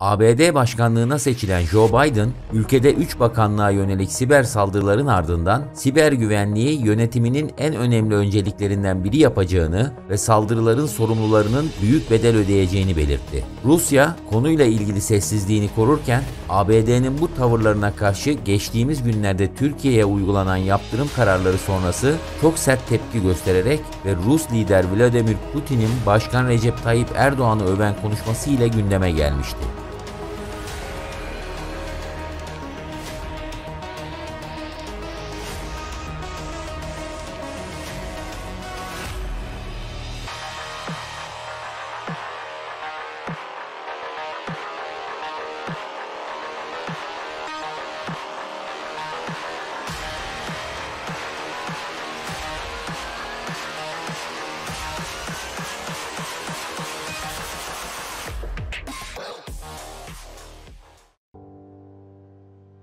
ABD başkanlığına seçilen Joe Biden, ülkede 3 bakanlığa yönelik siber saldırıların ardından siber güvenliği yönetiminin en önemli önceliklerinden biri yapacağını ve saldırıların sorumlularının büyük bedel ödeyeceğini belirtti. Rusya, konuyla ilgili sessizliğini korurken, ABD'nin bu tavırlarına karşı geçtiğimiz günlerde Türkiye'ye uygulanan yaptırım kararları sonrası çok sert tepki göstererek ve Rus lider Vladimir Putin'in Başkan Recep Tayyip Erdoğan'ı öven konuşması ile gündeme gelmişti.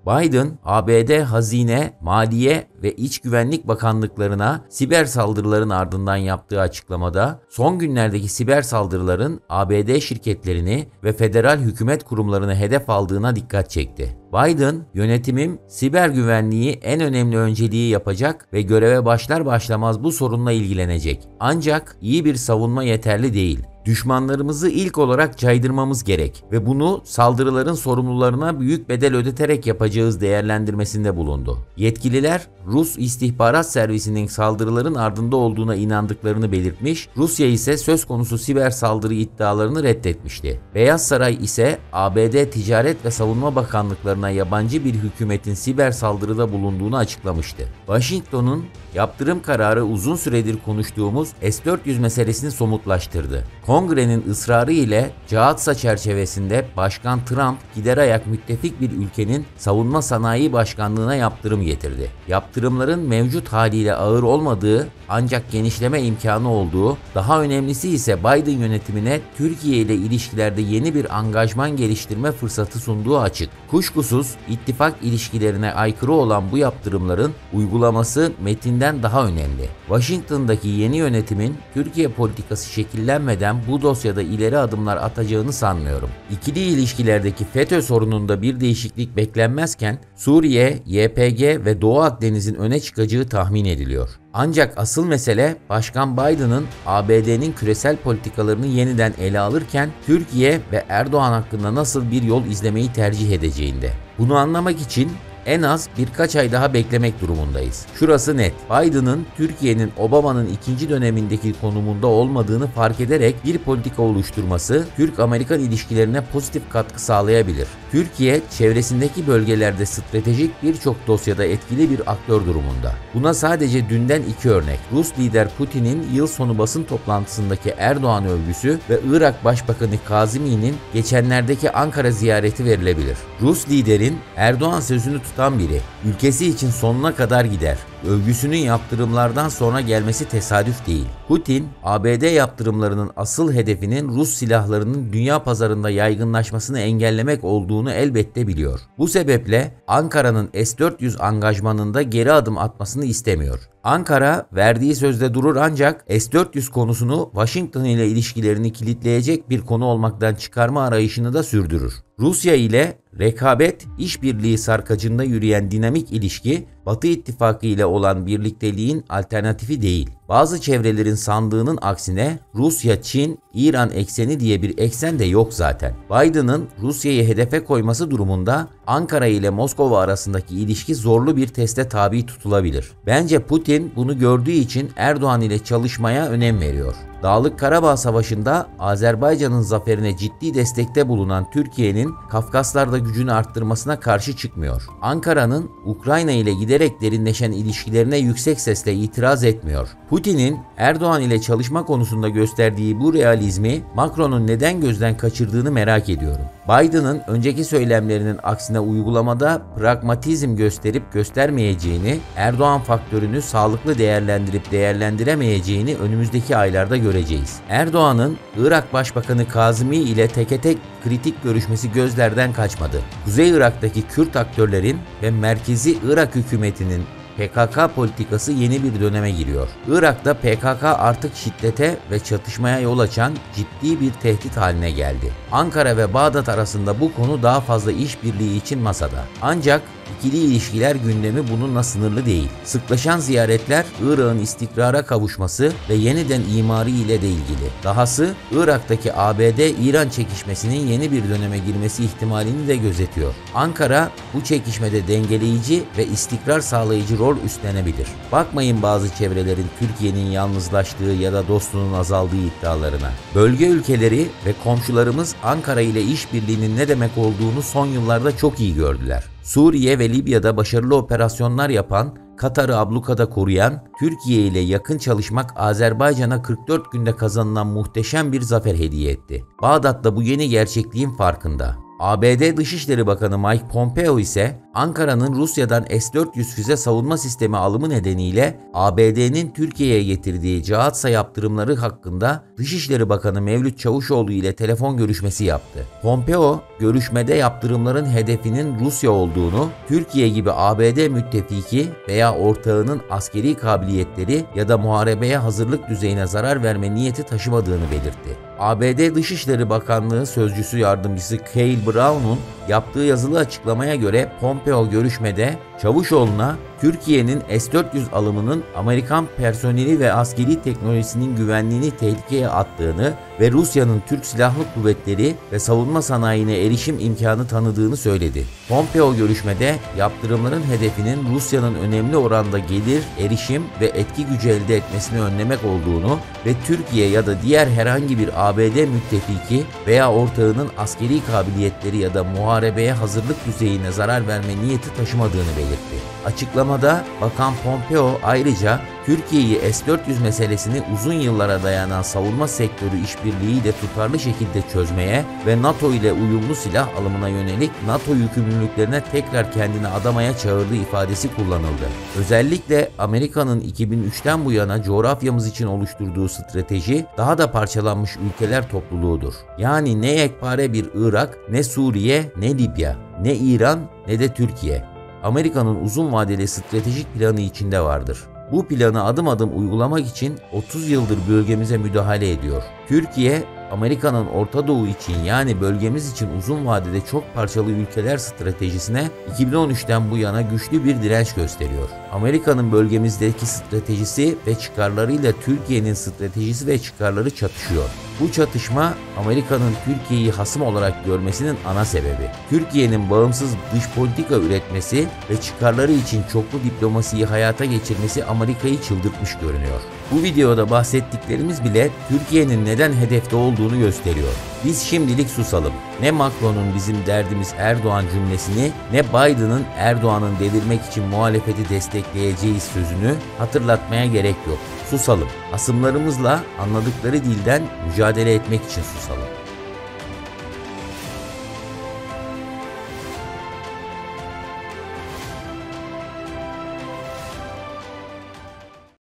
Biden, ABD Hazine, Maliye ve İç Güvenlik Bakanlıklarına siber saldırıların ardından yaptığı açıklamada, son günlerdeki siber saldırıların ABD şirketlerini ve federal hükümet kurumlarını hedef aldığına dikkat çekti. Biden, yönetimim siber güvenliği en önemli önceliği yapacak ve göreve başlar başlamaz bu sorunla ilgilenecek. Ancak iyi bir savunma yeterli değil. Düşmanlarımızı ilk olarak caydırmamız gerek ve bunu saldırıların sorumlularına büyük bedel ödeterek yapacağız değerlendirmesinde bulundu. Yetkililer, Rus istihbarat servisinin saldırıların ardında olduğuna inandıklarını belirtmiş, Rusya ise söz konusu siber saldırı iddialarını reddetmişti. Beyaz Saray ise ABD Ticaret ve Savunma Bakanlıklarına yabancı bir hükümetin siber saldırıda bulunduğunu açıklamıştı. Washington'un yaptırım kararı uzun süredir konuştuğumuz S-400 meselesini somutlaştırdı. Kongre'nin ısrarı ile Caatsa çerçevesinde Başkan Trump gider ayak müttefik bir ülkenin savunma sanayi başkanlığına yaptırım getirdi. Yaptırımların mevcut haliyle ağır olmadığı ancak genişleme imkanı olduğu, daha önemlisi ise Biden yönetimine Türkiye ile ilişkilerde yeni bir angajman geliştirme fırsatı sunduğu açık. Kuşkusuz ittifak ilişkilerine aykırı olan bu yaptırımların uygulaması metinden daha önemli. Washington'daki yeni yönetimin Türkiye politikası şekillenmeden bu dosyada ileri adımlar atacağını sanmıyorum. İkili ilişkilerdeki FETÖ sorununda bir değişiklik beklenmezken Suriye, YPG ve Doğu Akdeniz'in öne çıkacağı tahmin ediliyor. Ancak asıl mesele Başkan Biden'ın ABD'nin küresel politikalarını yeniden ele alırken Türkiye ve Erdoğan hakkında nasıl bir yol izlemeyi tercih edeceğinde. Bunu anlamak için en az birkaç ay daha beklemek durumundayız. Şurası net. Biden'ın Türkiye'nin Obama'nın ikinci dönemindeki konumunda olmadığını fark ederek bir politika oluşturması Türk-Amerikan ilişkilerine pozitif katkı sağlayabilir. Türkiye, çevresindeki bölgelerde stratejik birçok dosyada etkili bir aktör durumunda. Buna sadece dünden 2 örnek. Rus lider Putin'in yıl sonu basın toplantısındaki Erdoğan övgüsü ve Irak Başbakanı Kazimi'nin geçenlerdeki Ankara ziyareti verilebilir. Rus liderin Erdoğan sözünü tutan biri, ülkesi için sonuna kadar gider. Övgüsünün yaptırımlardan sonra gelmesi tesadüf değil. Putin, ABD yaptırımlarının asıl hedefinin Rus silahlarının dünya pazarında yaygınlaşmasını engellemek olduğunu elbette biliyor. Bu sebeple Ankara'nın S-400 angajmanında geri adım atmasını istemiyor. Ankara verdiği sözde durur ancak S-400 konusunu Washington ile ilişkilerini kilitleyecek bir konu olmaktan çıkarma arayışını da sürdürür. Rusya ile rekabet, işbirliği sarkacında yürüyen dinamik ilişki, Batı İttifakı ile olan birlikteliğin alternatifi değil. Bazı çevrelerin sandığının aksine Rusya, Çin, İran ekseni diye bir eksen de yok zaten. Biden'ın Rusya'yı hedefe koyması durumunda Ankara ile Moskova arasındaki ilişki zorlu bir teste tabi tutulabilir. Bence Putin bunu gördüğü için Erdoğan ile çalışmaya önem veriyor. Dağlık Karabağ Savaşı'nda Azerbaycan'ın zaferine ciddi destekte bulunan Türkiye'nin Kafkaslar'da gücünü arttırmasına karşı çıkmıyor. Ankara'nın Ukrayna ile giderek derinleşen ilişkilerine yüksek sesle itiraz etmiyor. Putin'in Erdoğan ile çalışma konusunda gösterdiği bu realizmi Macron'un neden gözden kaçırdığını merak ediyorum. Biden'ın önceki söylemlerinin aksine uygulamada pragmatizm gösterip göstermeyeceğini, Erdoğan faktörünü sağlıklı değerlendirip değerlendiremeyeceğini önümüzdeki aylarda göreceğiz. Erdoğan'ın Irak Başbakanı Kazimi ile teke tek kritik görüşmesi gözlerden kaçmadı. Kuzey Irak'taki Kürt aktörlerin ve merkezi Irak hükümetinin PKK politikası yeni bir döneme giriyor. Irak'ta PKK artık şiddete ve çatışmaya yol açan ciddi bir tehdit haline geldi. Ankara ve Bağdat arasında bu konu daha fazla işbirliği için masada. Ancak İkili ilişkiler gündemi bununla sınırlı değil. Sıklaşan ziyaretler Irak'ın istikrara kavuşması ve yeniden imarı ile de ilgili. Dahası Irak'taki ABD-İran çekişmesinin yeni bir döneme girmesi ihtimalini de gözetiyor. Ankara bu çekişmede dengeleyici ve istikrar sağlayıcı rol üstlenebilir. Bakmayın bazı çevrelerin Türkiye'nin yalnızlaştığı ya da dostluğunun azaldığı iddialarına. Bölge ülkeleri ve komşularımız Ankara ile işbirliğinin ne demek olduğunu son yıllarda çok iyi gördüler. Suriye ve Libya'da başarılı operasyonlar yapan, Katar'ı ablukada koruyan, Türkiye ile yakın çalışmak Azerbaycan'a 44 günde kazanılan muhteşem bir zafer hediye etti. Bağdat'ta bu yeni gerçekliğin farkında. ABD Dışişleri Bakanı Mike Pompeo ise Ankara'nın Rusya'dan S-400 füze savunma sistemi alımı nedeniyle ABD'nin Türkiye'ye getirdiği Cahatsa yaptırımları hakkında Dışişleri Bakanı Mevlüt Çavuşoğlu ile telefon görüşmesi yaptı. Pompeo, görüşmede yaptırımların hedefinin Rusya olduğunu, Türkiye gibi ABD müttefiki veya ortağının askeri kabiliyetleri ya da muharebeye hazırlık düzeyine zarar verme niyeti taşımadığını belirtti. ABD Dışişleri Bakanlığı Sözcüsü Yardımcısı Cale Brown'un yaptığı yazılı açıklamaya göre Pompeo görüşmede Çavuşoğlu'na Türkiye'nin S-400 alımının Amerikan personeli ve askeri teknolojisinin güvenliğini tehlikeye attığını ve Rusya'nın Türk Silahlı Kuvvetleri ve savunma sanayine erişim imkanı tanıdığını söyledi. Pompeo görüşmede yaptırımların hedefinin Rusya'nın önemli oranda gelir, erişim ve etki gücü elde etmesini önlemek olduğunu ve Türkiye ya da diğer herhangi bir ABD müttefiki veya ortağının askeri kabiliyetleri ya da muharebeye hazırlık düzeyine zarar verme niyeti taşımadığını belirtti. Açıklamada Bakan Pompeo ayrıca Türkiye'yi S-400 meselesini uzun yıllara dayanan savunma sektörü işbirliğiyle tutarlı şekilde çözmeye ve NATO ile uyumlu silah alımına yönelik NATO yükümlülüklerine tekrar kendini adamaya çağırdığı ifadesi kullanıldı. Özellikle Amerika'nın 2003'ten bu yana coğrafyamız için oluşturduğu strateji daha da parçalanmış ülkeler topluluğudur. Yani ne yekpare bir Irak, ne Suriye, ne Libya, ne İran, ne de Türkiye. Amerika'nın uzun vadeli stratejik planı içinde vardır. Bu planı adım adım uygulamak için 30 yıldır bölgemize müdahale ediyor. Türkiye, Amerika'nın Orta Doğu için yani bölgemiz için uzun vadede çok parçalı ülkeler stratejisine 2013'ten bu yana güçlü bir direnç gösteriyor. Amerika'nın bölgemizdeki stratejisi ve çıkarlarıyla Türkiye'nin stratejisi ve çıkarları çatışıyor. Bu çatışma Amerika'nın Türkiye'yi hasım olarak görmesinin ana sebebi. Türkiye'nin bağımsız dış politika üretmesi ve çıkarları için çoklu diplomasiyi hayata geçirmesi Amerika'yı çıldırtmış görünüyor. Bu videoda bahsettiklerimiz bile Türkiye'nin neden hedefte olduğunu gösteriyor. Biz şimdilik susalım. Ne Macron'un bizim derdimiz Erdoğan cümlesini ne Biden'ın Erdoğan'ın devirmek için muhalefeti destekleyeceğiz sözünü hatırlatmaya gerek yok. Susalım. Asımlarımızla anladıkları dilden mücadele etmek için susalım.